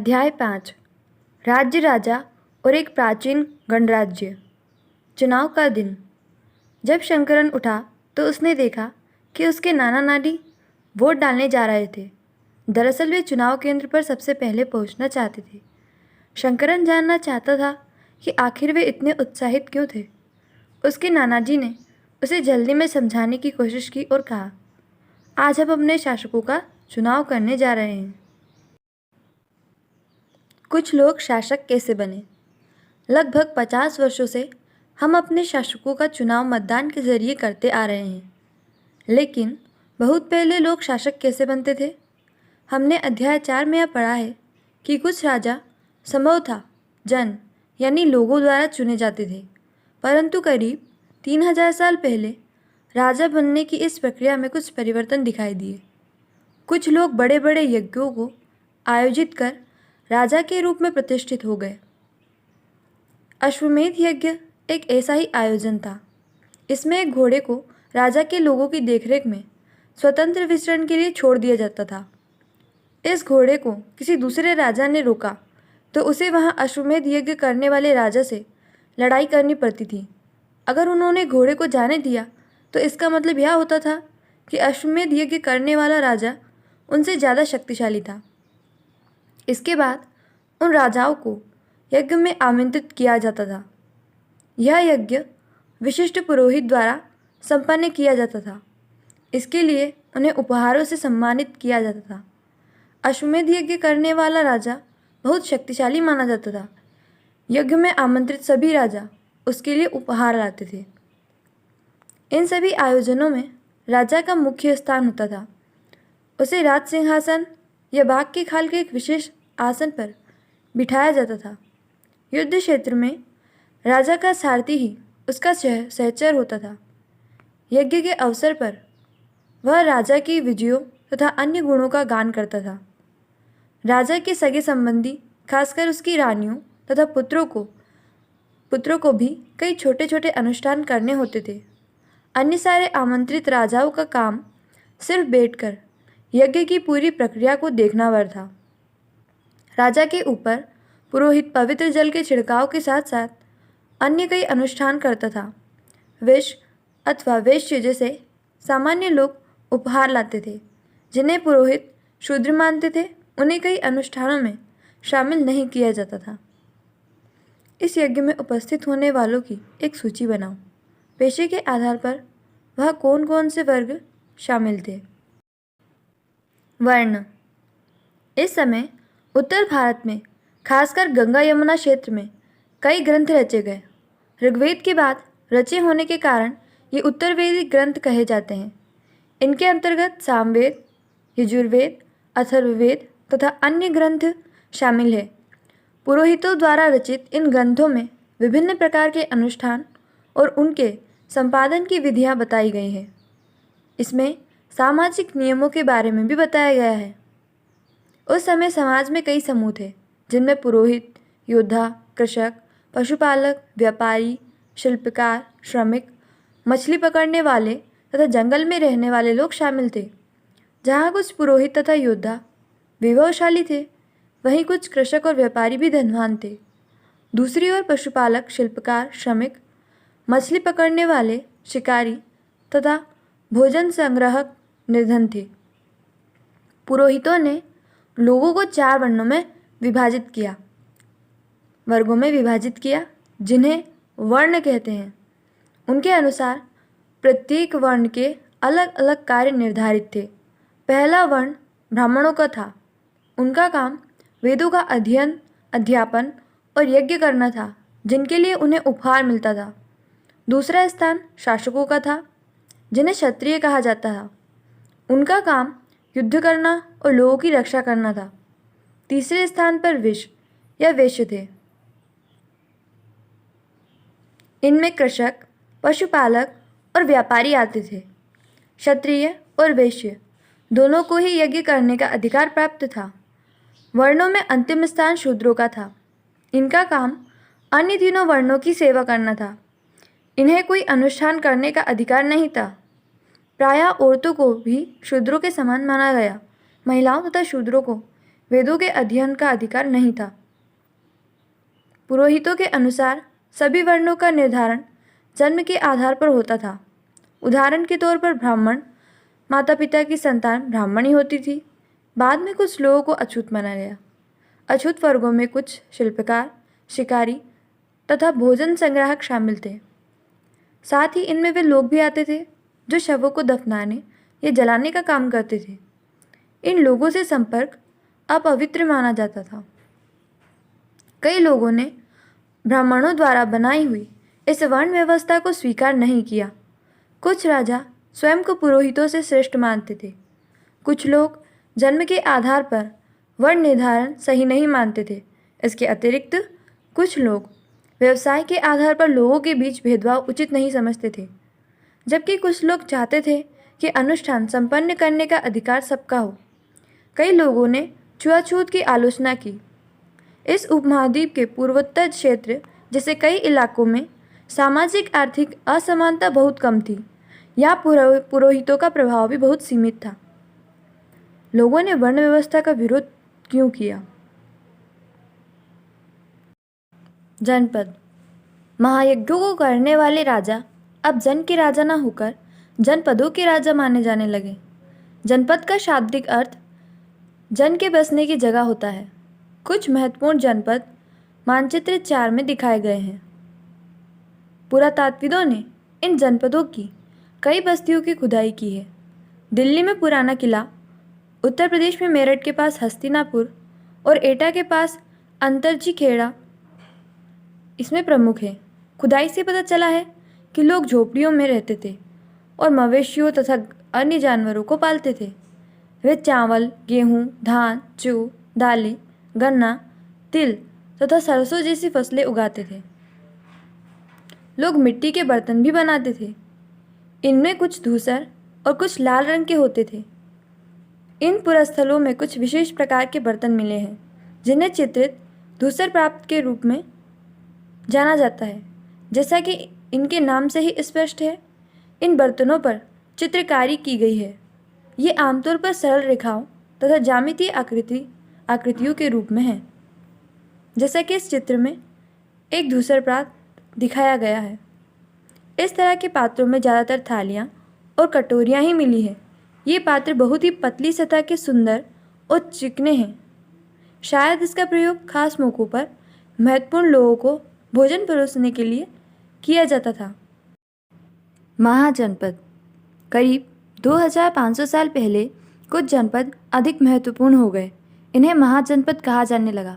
अध्याय 5 राज्य राजा और एक प्राचीन गणराज्य। चुनाव का दिन। जब शंकरन उठा तो उसने देखा कि उसके नाना नानी वोट डालने जा रहे थे। दरअसल वे चुनाव केंद्र पर सबसे पहले पहुंचना चाहते थे। शंकरन जानना चाहता था कि आखिर वे इतने उत्साहित क्यों थे। उसके नानाजी ने उसे जल्दी में समझाने की कोशिश की और कहा, आज हम अपने शासकों का चुनाव करने जा रहे हैं। कुछ लोग शासक कैसे बने। लगभग 50 वर्षों से हम अपने शासकों का चुनाव मतदान के जरिए करते आ रहे हैं। लेकिन बहुत पहले लोग शासक कैसे बनते थे। हमने अध्याय 4 में यह पढ़ा है कि कुछ राजा संभवतः जन यानी लोगों द्वारा चुने जाते थे, परंतु करीब 3000 साल पहले राजा बनने की इस प्रक्रिया में कुछ परिवर्तन दिखाई दिए। कुछ लोग बड़े बड़े यज्ञों को आयोजित कर राजा के रूप में प्रतिष्ठित हो गए। अश्वमेध यज्ञ एक ऐसा ही आयोजन था। इसमें एक घोड़े को राजा के लोगों की देखरेख में स्वतंत्र विचरण के लिए छोड़ दिया जाता था। इस घोड़े को किसी दूसरे राजा ने रोका तो उसे वहां अश्वमेध यज्ञ करने वाले राजा से लड़ाई करनी पड़ती थी। अगर उन्होंने घोड़े को जाने दिया तो इसका मतलब यह होता था कि अश्वमेध यज्ञ करने वाला राजा उनसे ज़्यादा शक्तिशाली था। इसके बाद उन राजाओं को यज्ञ में आमंत्रित किया जाता था। यह यज्ञ विशिष्ट पुरोहित द्वारा संपन्न किया जाता था। इसके लिए उन्हें उपहारों से सम्मानित किया जाता था। अश्वमेध यज्ञ करने वाला राजा बहुत शक्तिशाली माना जाता था। यज्ञ में आमंत्रित सभी राजा उसके लिए उपहार लाते थे। इन सभी आयोजनों में राजा का मुख्य स्थान होता था। उसे राज सिंहासन या बाघ की खाल के एक विशेष आसन पर बिठाया जाता था। युद्ध क्षेत्र में राजा का सारथी ही उसका सहचर होता था। यज्ञ के अवसर पर वह राजा की विजयों तथा अन्य गुणों का गान करता था। राजा के सगे संबंधी, खासकर उसकी रानियों तथा पुत्रों को भी कई छोटे छोटे अनुष्ठान करने होते थे। अन्य सारे आमंत्रित राजाओं का काम सिर्फ बैठकर यज्ञ की पूरी प्रक्रिया को देखना वर था। राजा के ऊपर पुरोहित पवित्र जल के छिड़काव के साथ साथ अन्य कई अनुष्ठान करता था। विष अथवा वैश्य जैसे सामान्य लोग उपहार लाते थे, जिन्हें पुरोहित शूद्र मानते थे। उन्हें कई अनुष्ठानों में शामिल नहीं किया जाता था। इस यज्ञ में उपस्थित होने वालों की एक सूची बनाओ। पेशे के आधार पर वह कौन कौन से वर्ग शामिल थे। वर्ण। इस समय उत्तर भारत में खासकर गंगा यमुना क्षेत्र में कई ग्रंथ रचे गए। ऋग्वेद के बाद रचे होने के कारण ये उत्तरवेदिक ग्रंथ कहे जाते हैं। इनके अंतर्गत सामवेद, यजुर्वेद, अथर्ववेद तथा अन्य ग्रंथ शामिल है। पुरोहितों द्वारा रचित इन ग्रंथों में विभिन्न प्रकार के अनुष्ठान और उनके संपादन की विधियाँ बताई गई हैं। इसमें सामाजिक नियमों के बारे में भी बताया गया है। उस समय समाज में कई समूह थे, जिनमें पुरोहित, योद्धा, कृषक, पशुपालक, व्यापारी, शिल्पकार, श्रमिक, मछली पकड़ने वाले तथा जंगल में रहने वाले लोग शामिल थे। जहाँ कुछ पुरोहित तथा योद्धा वैभवशाली थे, वहीं कुछ कृषक और व्यापारी भी धनवान थे। दूसरी ओर पशुपालक, शिल्पकार, श्रमिक, मछली पकड़ने वाले, शिकारी तथा भोजन संग्राहक निर्धन थे। पुरोहितों ने लोगों को 4 वर्गों में विभाजित किया, जिन्हें वर्ण कहते हैं। उनके अनुसार प्रत्येक वर्ण के अलग अलग कार्य निर्धारित थे। पहला वर्ण ब्राह्मणों का था। उनका काम वेदों का अध्ययन, अध्यापन और यज्ञ करना था, जिनके लिए उन्हें उपहार मिलता था। दूसरा स्थान शासकों का था, जिन्हें क्षत्रिय कहा जाता था। उनका काम युद्ध करना और लोगों की रक्षा करना था। तीसरे स्थान पर वैश्य थे। इनमें कृषक, पशुपालक और व्यापारी आते थे। क्षत्रिय और वैश्य दोनों को ही यज्ञ करने का अधिकार प्राप्त था। वर्णों में अंतिम स्थान शूद्रों का था। इनका काम अन्य तीनों वर्णों की सेवा करना था। इन्हें कोई अनुष्ठान करने का अधिकार नहीं था। प्रायः औरतों को भी शूद्रों के समान माना गया। महिलाओं तथा शूद्रों को वेदों के अध्ययन का अधिकार नहीं था। पुरोहितों के अनुसार सभी वर्णों का निर्धारण जन्म के आधार पर होता था। उदाहरण के तौर पर ब्राह्मण माता पिता की संतान ब्राह्मण ही होती थी। बाद में कुछ लोगों को अछूत माना गया। अछूत वर्गों में कुछ शिल्पकार, शिकारी तथा भोजन संग्राहक शामिल थे। साथ ही इनमें वे लोग भी आते थे जो शवों को दफनाने या जलाने का काम करते थे। इन लोगों से संपर्क अपवित्र माना जाता था। कई लोगों ने ब्राह्मणों द्वारा बनाई हुई इस वर्ण व्यवस्था को स्वीकार नहीं किया। कुछ राजा स्वयं को पुरोहितों से श्रेष्ठ मानते थे। कुछ लोग जन्म के आधार पर वर्ण निर्धारण सही नहीं मानते थे। इसके अतिरिक्त कुछ लोग व्यवसाय के आधार पर लोगों के बीच भेदभाव उचित नहीं समझते थे, जबकि कुछ लोग चाहते थे कि अनुष्ठान संपन्न करने का अधिकार सबका हो। कई लोगों ने छुआछूत की आलोचना की। इस उपमहाद्वीप के पूर्वोत्तर क्षेत्र जैसे कई इलाकों में सामाजिक आर्थिक असमानता बहुत कम थी। यहाँ पुरोहितों का प्रभाव भी बहुत सीमित था। लोगों ने वर्ण व्यवस्था का विरोध क्यों किया? जनपद। महायज्ञों को करने वाले राजा अब जन के राजा न होकर जनपदों के राजा माने जाने लगे। जनपद का शाब्दिक अर्थ जन के बसने की जगह होता है। कुछ महत्वपूर्ण जनपद मानचित्र 4 में दिखाए गए हैं। पुरातात्विदों ने इन जनपदों की कई बस्तियों की खुदाई की है। दिल्ली में पुराना किला, उत्तर प्रदेश में मेरठ के पास हस्तिनापुर और एटा के पास अंतरजी खेड़ा इसमें प्रमुख है। खुदाई से पता चला है कि लोग झोपड़ियों में रहते थे और मवेशियों तथा अन्य जानवरों को पालते थे। वे चावल, गेहूँ, धान, जौ, दालें, गन्ना, तिल तथा सरसों जैसी फसलें उगाते थे। लोग मिट्टी के बर्तन भी बनाते थे। इनमें कुछ धूसर और कुछ लाल रंग के होते थे। इन पुरस्थलों में कुछ विशेष प्रकार के बर्तन मिले हैं जिन्हें चित्रित धूसर प्राप्त के रूप में जाना जाता है। जैसा कि इनके नाम से ही स्पष्ट है, इन बर्तनों पर चित्रकारी की गई है। ये आमतौर पर सरल रेखाओं तथा ज्यामितीय आकृतियों के रूप में हैं, जैसा कि इस चित्र में एक धूसर पात्र दिखाया गया है। इस तरह के पात्रों में ज़्यादातर थालियाँ और कटोरियाँ ही मिली है। ये पात्र बहुत ही पतली सतह के सुंदर और चिकने हैं। शायद इसका प्रयोग खास मौक़ों पर महत्वपूर्ण लोगों को भोजन परोसने के लिए किया जाता था। महाजनपद। करीब 2500 साल पहले कुछ जनपद अधिक महत्वपूर्ण हो गए। इन्हें महाजनपद कहा जाने लगा।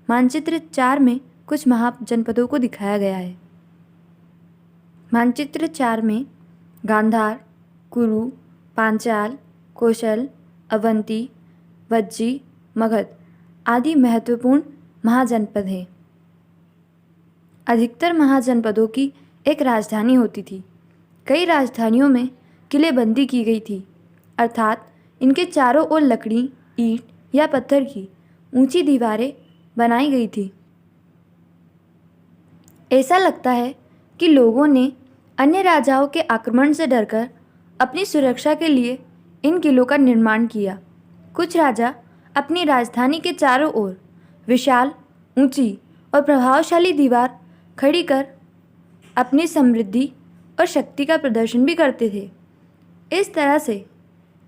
मानचित्र 4 में कुछ महाजनपदों को दिखाया गया है। मानचित्र 4 में गांधार, कुरु, पांचाल, कौशल, अवंती, वज्जी, मगध आदि महत्वपूर्ण महाजनपद हैं। अधिकतर महाजनपदों की एक राजधानी होती थी। कई राजधानियों में किलेबंदी की गई थी, अर्थात इनके चारों ओर लकड़ी, ईंट या पत्थर की ऊंची दीवारें बनाई गई थी। ऐसा लगता है कि लोगों ने अन्य राजाओं के आक्रमण से डरकर अपनी सुरक्षा के लिए इन किलों का निर्माण किया। कुछ राजा अपनी राजधानी के चारों ओर विशाल, ऊंची और प्रभावशाली दीवार खड़ी कर अपनी समृद्धि और शक्ति का प्रदर्शन भी करते थे। इस तरह से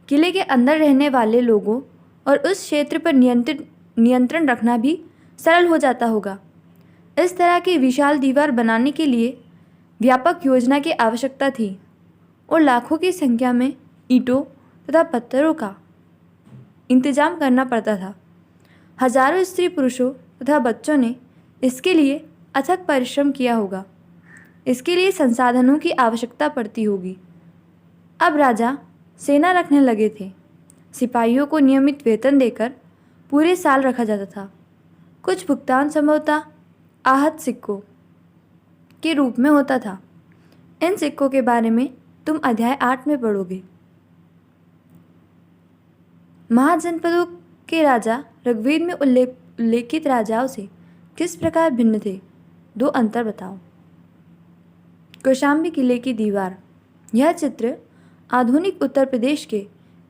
किले के अंदर रहने वाले लोगों और उस क्षेत्र पर नियंत्रण रखना भी सरल हो जाता होगा। इस तरह की विशाल दीवार बनाने के लिए व्यापक योजना की आवश्यकता थी और लाखों की संख्या में ईंटों तथा पत्थरों का इंतजाम करना पड़ता था। हजारों स्त्री पुरुषों तथा बच्चों ने इसके लिए अथक परिश्रम किया होगा। इसके लिए संसाधनों की आवश्यकता पड़ती होगी। अब राजा सेना रखने लगे थे। सिपाहियों को नियमित वेतन देकर पूरे साल रखा जाता था। कुछ भुगतान संभवतः आहत सिक्कों के रूप में होता था। इन सिक्कों के बारे में तुम अध्याय 8 में पढ़ोगे। महाजनपदों के राजा ऋग्वेद में उल्लेखित राजाओं से किस प्रकार भिन्न थे? 2 अंतर बताओ। कौशाम्बी किले की दीवार। यह चित्र आधुनिक उत्तर प्रदेश के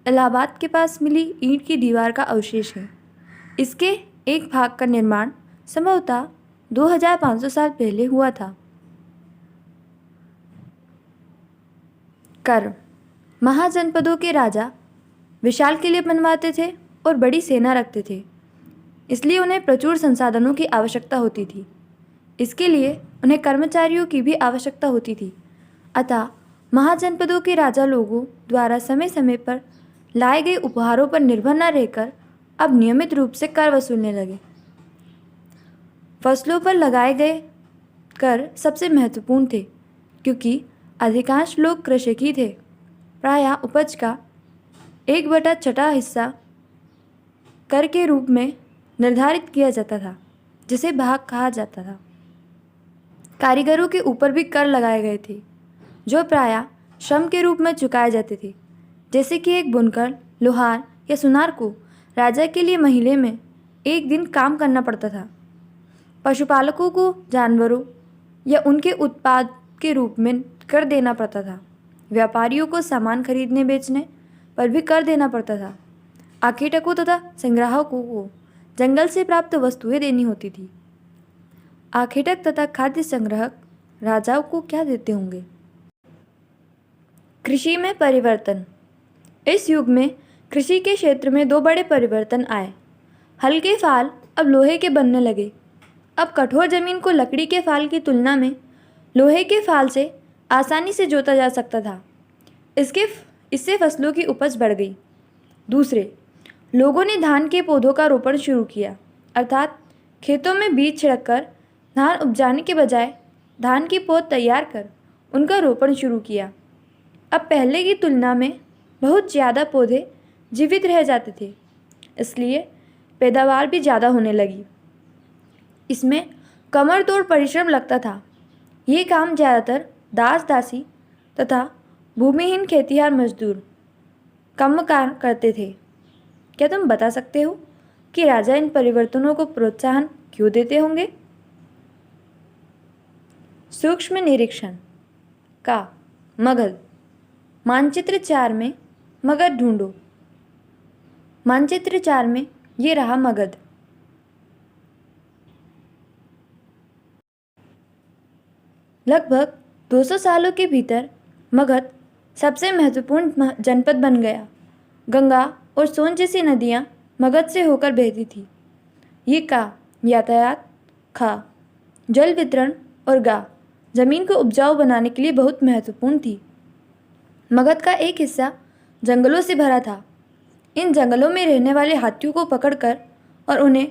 इलाहाबाद के पास मिली ईंट की दीवार का अवशेष है। इसके एक भाग का निर्माण संभवतः 2500 साल पहले हुआ था। कर्म। महाजनपदों के राजा विशाल किले बनवाते थे और बड़ी सेना रखते थे, इसलिए उन्हें प्रचुर संसाधनों की आवश्यकता होती थी। इसके लिए उन्हें कर्मचारियों की भी आवश्यकता होती थी। अतः महाजनपदों के राजा लोगों द्वारा समय समय पर लाए गए उपहारों पर निर्भर न रहकर अब नियमित रूप से कर वसूलने लगे। फसलों पर लगाए गए कर सबसे महत्वपूर्ण थे, क्योंकि अधिकांश लोग कृषक ही थे। प्रायः उपज का 1/6 हिस्सा कर के रूप में निर्धारित किया जाता था, जिसे भाग कहा जाता था। कारीगरों के ऊपर भी कर लगाए गए थे, जो प्रायः श्रम के रूप में चुकाए जाते थे। जैसे कि एक बुनकर, लोहार या सुनार को राजा के लिए महीने में एक दिन काम करना पड़ता था। पशुपालकों को जानवरों या उनके उत्पाद के रूप में कर देना पड़ता था। व्यापारियों को सामान खरीदने बेचने पर भी कर देना पड़ता था। आखेटकों तथा संग्राहकों को जंगल से प्राप्त वस्तुएं देनी होती थी। आखेटक तथा खाद्य संग्राहक राजाओं को क्या देते होंगे? कृषि में परिवर्तन। इस युग में कृषि के क्षेत्र में 2 बड़े परिवर्तन आए। हल के फाल अब लोहे के बनने लगे। अब कठोर जमीन को लकड़ी के फाल की तुलना में लोहे के फाल से आसानी से जोता जा सकता था। इससे फसलों की उपज बढ़ गई। दूसरे, लोगों ने धान के पौधों का रोपण शुरू किया, अर्थात खेतों में बीज छिड़ककर धान उपजाने के बजाय धान की पौध तैयार कर उनका रोपण शुरू किया। अब पहले की तुलना में बहुत ज़्यादा पौधे जीवित रह जाते थे, इसलिए पैदावार भी ज़्यादा होने लगी। इसमें कमर तोड़ परिश्रम लगता था। ये काम ज़्यादातर दास दासी तथा भूमिहीन खेतिहर मजदूर कम करते थे। क्या तुम बता सकते हो कि राजा इन परिवर्तनों को प्रोत्साहन क्यों देते होंगे? सूक्ष्म निरीक्षण का मगध। मानचित्र 4 में मगध ढूंढो। मानचित्र 4 में ये रहा मगध। लगभग 200 सालों के भीतर मगध सबसे महत्वपूर्ण जनपद बन गया। गंगा और सोन जैसी नदियाँ मगध से होकर बहती थी। ये का यातायात, खा जल वितरण और गा जमीन को उपजाऊ बनाने के लिए बहुत महत्वपूर्ण थी। मगध का एक हिस्सा जंगलों से भरा था। इन जंगलों में रहने वाले हाथियों को पकड़कर और उन्हें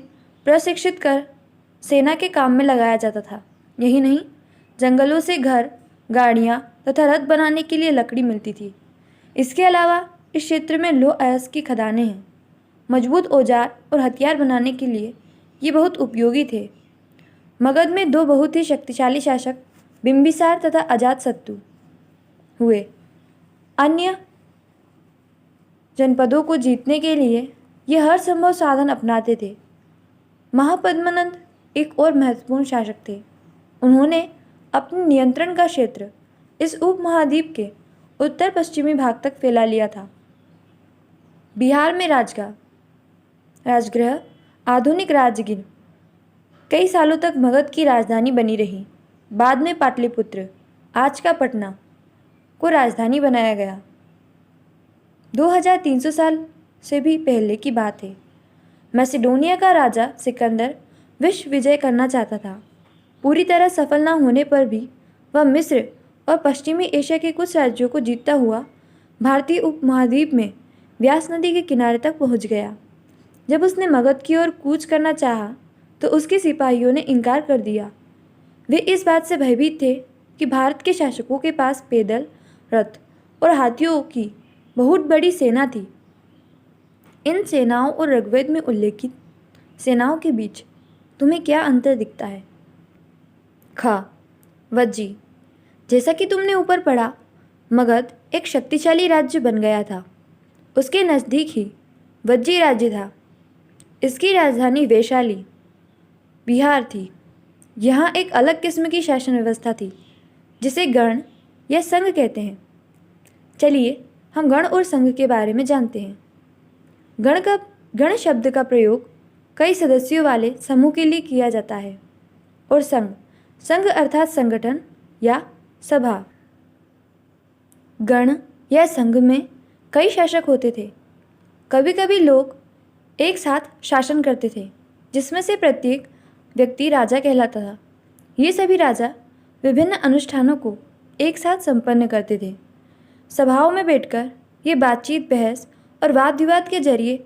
प्रशिक्षित कर सेना के काम में लगाया जाता था। यही नहीं, जंगलों से घर, गाड़ियाँ तथा रथ बनाने के लिए लकड़ी मिलती थी। इसके अलावा इस क्षेत्र में लौह अयस्क की खदानें हैं। मजबूत औजार और हथियार बनाने के लिए ये बहुत उपयोगी थे। मगध में 2 बहुत ही शक्तिशाली शासक बिंबिसार तथा अजातशत्रु हुए। अन्य जनपदों को जीतने के लिए ये हर संभव साधन अपनाते थे। महापद्मनंद एक और महत्वपूर्ण शासक थे। उन्होंने अपने नियंत्रण का क्षेत्र इस उपमहाद्वीप के उत्तर पश्चिमी भाग तक फैला लिया था। बिहार में राजगृह, आधुनिक राजगीर कई सालों तक मगध की राजधानी बनी रही। बाद में पाटलिपुत्र, आज का पटना, को राजधानी बनाया गया। 2300 साल से भी पहले की बात है। मैसिडोनिया का राजा सिकंदर विश्व विजय करना चाहता था। पूरी तरह सफल न होने पर भी वह मिस्र और पश्चिमी एशिया के कुछ राज्यों को जीतता हुआ भारतीय उपमहाद्वीप में व्यास नदी के किनारे तक पहुंच गया। जब उसने मगध की ओर कूच करना चाहा तो उसके सिपाहियों ने इनकार कर दिया। वे इस बात से भयभीत थे कि भारत के शासकों के पास पैदल, रथ और हाथियों की बहुत बड़ी सेना थी। इन सेनाओं और ऋग्वेद में उल्लेखित सेनाओं के बीच तुम्हें क्या अंतर दिखता है? खा वज्जी। जैसा कि तुमने ऊपर पढ़ा, मगध एक शक्तिशाली राज्य बन गया था। उसके नज़दीक ही वज्जी राज्य था। इसकी राजधानी वैशाली, बिहार थी। यहाँ एक अलग किस्म की शासन व्यवस्था थी जिसे गण या संघ कहते हैं। चलिए हम गण और संघ के बारे में जानते हैं। गण शब्द का प्रयोग कई सदस्यों वाले समूह के लिए किया जाता है। और संघ, संघ अर्थात संगठन या सभा। गण या संघ में कई शासक होते थे। कभी कभी लोग एक साथ शासन करते थे, जिसमें से प्रत्येक व्यक्ति राजा कहलाता था। ये सभी राजा विभिन्न अनुष्ठानों को एक साथ संपन्न करते थे। सभाओं में बैठकर ये बातचीत, बहस और वाद विवाद के जरिए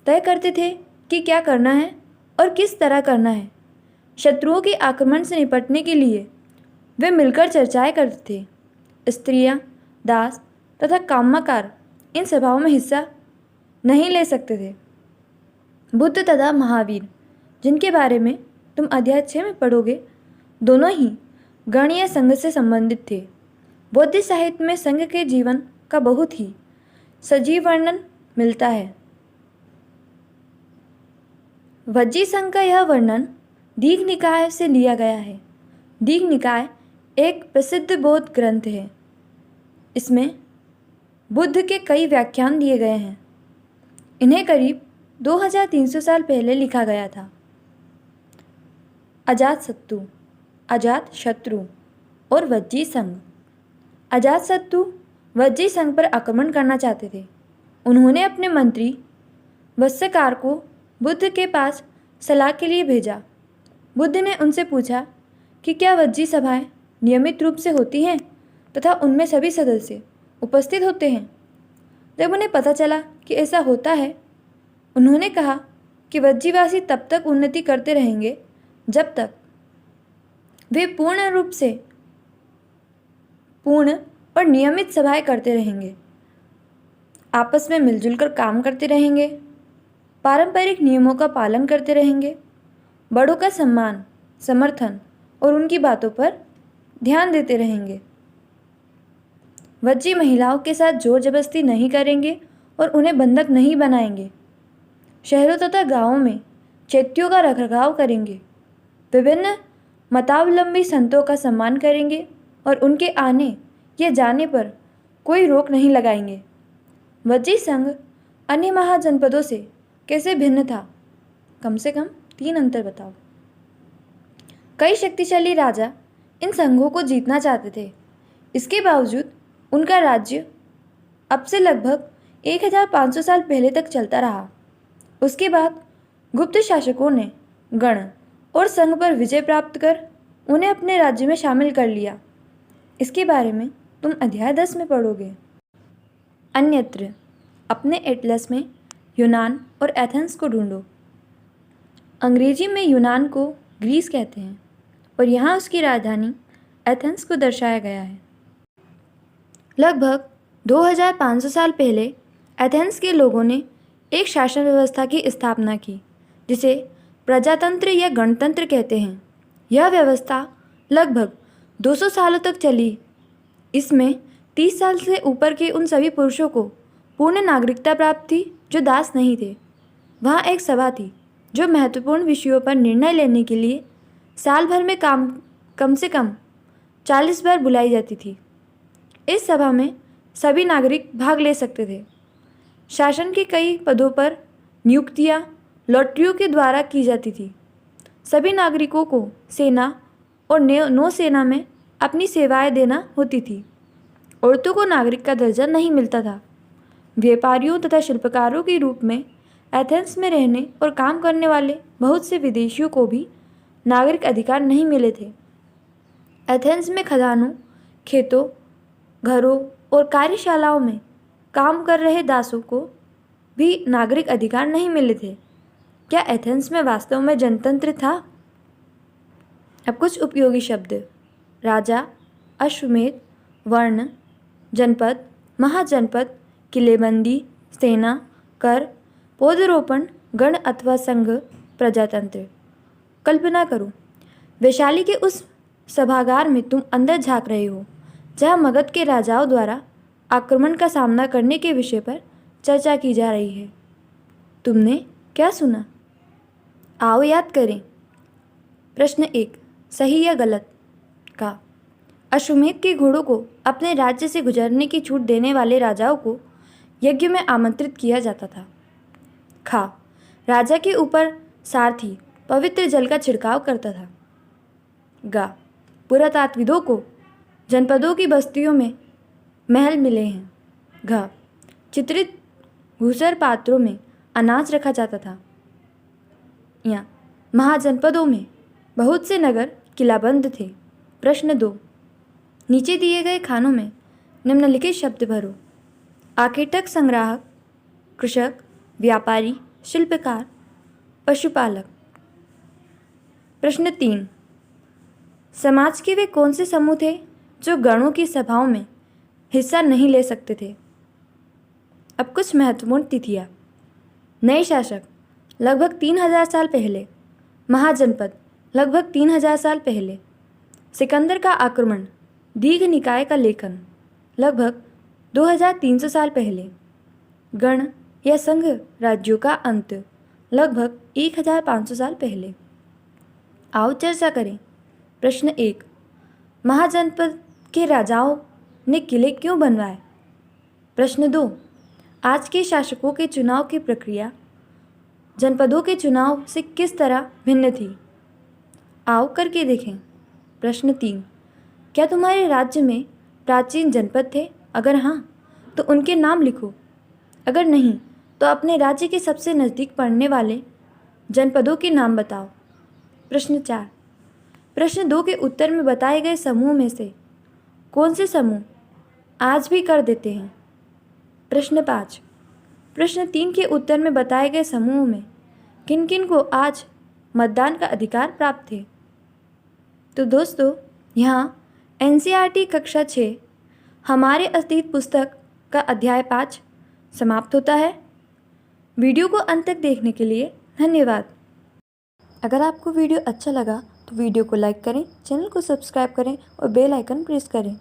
तय करते थे कि क्या करना है और किस तरह करना है। शत्रुओं के आक्रमण से निपटने के लिए वे मिलकर चर्चाएं करते थे। स्त्रियां, दास तथा कामगार इन सभाओं में हिस्सा नहीं ले सकते थे। बुद्ध तथा महावीर, जिनके बारे में तुम अध्याय 6 में पढ़ोगे, दोनों ही गण या संघ से संबंधित थे। बौद्ध साहित्य में संघ के जीवन का बहुत ही सजीव वर्णन मिलता है। वज्जी संघ का यह वर्णन दीघ निकाय से लिया गया है। दीघ निकाय एक प्रसिद्ध बौद्ध ग्रंथ है। इसमें बुद्ध के कई व्याख्यान दिए गए हैं। इन्हें करीब 2300 साल पहले लिखा गया था। अजातशत्रु, अजातशत्रु और वज्जी संघ। अजातशत्रु वज्जी संघ पर आक्रमण करना चाहते थे। उन्होंने अपने मंत्री वत्स्यकार को बुद्ध के पास सलाह के लिए भेजा। बुद्ध ने उनसे पूछा कि क्या वज्जी सभाएं नियमित रूप से होती हैं तथा उनमें सभी सदस्य उपस्थित होते हैं। जब उन्हें पता चला कि ऐसा होता है, उन्होंने कहा कि वज्जीवासी तब तक उन्नति करते रहेंगे जब तक वे पूर्ण और नियमित सभाएं करते रहेंगे, आपस में मिलजुल कर काम करते रहेंगे, पारंपरिक नियमों का पालन करते रहेंगे, बड़ों का सम्मान, समर्थन और उनकी बातों पर ध्यान देते रहेंगे। वज्जी महिलाओं के साथ जोर जबरदस्ती नहीं करेंगे और उन्हें बंधक नहीं बनाएंगे। शहरों तथा गांवों में चैत्यों का रखरखाव करेंगे। विभिन्न मतावलंबी संतों का सम्मान करेंगे और उनके आने या जाने पर कोई रोक नहीं लगाएंगे। वज्जी संघ अन्य महाजनपदों से कैसे भिन्न था? कम से कम 3 अंतर बताओ। कई शक्तिशाली राजा इन संघों को जीतना चाहते थे। इसके बावजूद उनका राज्य अब से लगभग 1500 साल पहले तक चलता रहा। उसके बाद गुप्त शासकों ने गण और संघ पर विजय प्राप्त कर उन्हें अपने राज्य में शामिल कर लिया। इसके बारे में तुम अध्याय 10 में पढ़ोगे। अन्यत्र अपने एटलस में यूनान और एथेंस को ढूंढो। अंग्रेजी में यूनान को ग्रीस कहते हैं और यहाँ उसकी राजधानी एथेंस को दर्शाया गया है। लगभग 2500 साल पहले एथेंस के लोगों ने एक शासन व्यवस्था की स्थापना की, जिसे प्रजातंत्र या गणतंत्र कहते हैं। यह व्यवस्था लगभग 200 सालों तक चली। इसमें 30 साल से ऊपर के उन सभी पुरुषों को पूर्ण नागरिकता प्राप्त थी जो दास नहीं थे। वहाँ एक सभा थी जो महत्वपूर्ण विषयों पर निर्णय लेने के लिए साल भर में कम से कम 40 बार बुलाई जाती थी। इस सभा में सभी नागरिक भाग ले सकते थे। शासन के कई पदों पर नियुक्तियां लॉटरियों के द्वारा की जाती थी। सभी नागरिकों को सेना और नौसेना में अपनी सेवाएं देना होती थी। औरतों को नागरिक का दर्जा नहीं मिलता था। व्यापारियों तथा शिल्पकारों के रूप में एथेंस में रहने और काम करने वाले बहुत से विदेशियों को भी नागरिक अधिकार नहीं मिले थे। एथेंस में खदानों, खेतों, घरों और कार्यशालाओं में काम कर रहे दासों को भी नागरिक अधिकार नहीं मिले थे। क्या एथेंस में वास्तव में जनतंत्र था? अब कुछ उपयोगी शब्द। राजा, अश्वमेध, वर्ण, जनपद, महाजनपद, किलेबंदी, सेना, कर, पौधरोपण, गण अथवा संघ, प्रजातंत्र। कल्पना करो, वैशाली के उस सभागार में तुम अंदर झांक रहे हो जहाँ मगध के राजाओं द्वारा आक्रमण का सामना करने के विषय पर चर्चा की जा रही है। तुमने क्या सुना? आओ याद करें। प्रश्न 1, सही या गलत? का अश्वमेध के घोड़ों को अपने राज्य से गुजरने की छूट देने वाले राजाओं को यज्ञ में आमंत्रित किया जाता था। खा राजा के ऊपर सारथी पवित्र जल का छिड़काव करता था। गा, पुरातात्विदों को जनपदों की बस्तियों में महल मिले हैं। घ, चित्रित घूसर पात्रों में अनाज रखा जाता था। या, महाजनपदों में बहुत से नगर किलाबंद थे। प्रश्न 2, नीचे दिए गए खानों में निम्नलिखित शब्द भरो। आखेटक, संग्राहक, कृषक, व्यापारी, शिल्पकार, पशुपालक। प्रश्न 3, समाज के वे कौन से समूह थे जो गणों की सभाओं में हिस्सा नहीं ले सकते थे? अब कुछ महत्वपूर्ण तिथियां। नए शासक लगभग 3000 साल पहले। महाजनपद लगभग 3000 साल पहले। सिकंदर का आक्रमण, दीघ निकाय का लेखन लगभग 2300 साल पहले। गण या संघ राज्यों का अंत लगभग 1500 साल पहले। आओ चर्चा करें। प्रश्न 1, महाजनपद के राजाओं ने किले क्यों बनवाए? प्रश्न 2, आज के शासकों के चुनाव की प्रक्रिया जनपदों के चुनाव से किस तरह भिन्न थी? आओ करके देखें। प्रश्न 3, क्या तुम्हारे राज्य में प्राचीन जनपद थे? अगर हाँ, तो उनके नाम लिखो। अगर नहीं, तो अपने राज्य के सबसे नज़दीक पड़ने वाले जनपदों के नाम बताओ। प्रश्न 4, प्रश्न 2 के उत्तर में बताए गए समूह में से कौन से समूह आज भी कर देते हैं? प्रश्न 5, प्रश्न 3 के उत्तर में बताए गए समूह में किन किन को आज मतदान का अधिकार प्राप्त थे? तो दोस्तों, यहाँ NCERT कक्षा 6 हमारे अतीत पुस्तक का अध्याय 5 समाप्त होता है। वीडियो को अंत तक देखने के लिए धन्यवाद। अगर आपको वीडियो अच्छा लगा तो वीडियो को लाइक करें, चैनल को सब्सक्राइब करें और बेल आइकन प्रेस करें।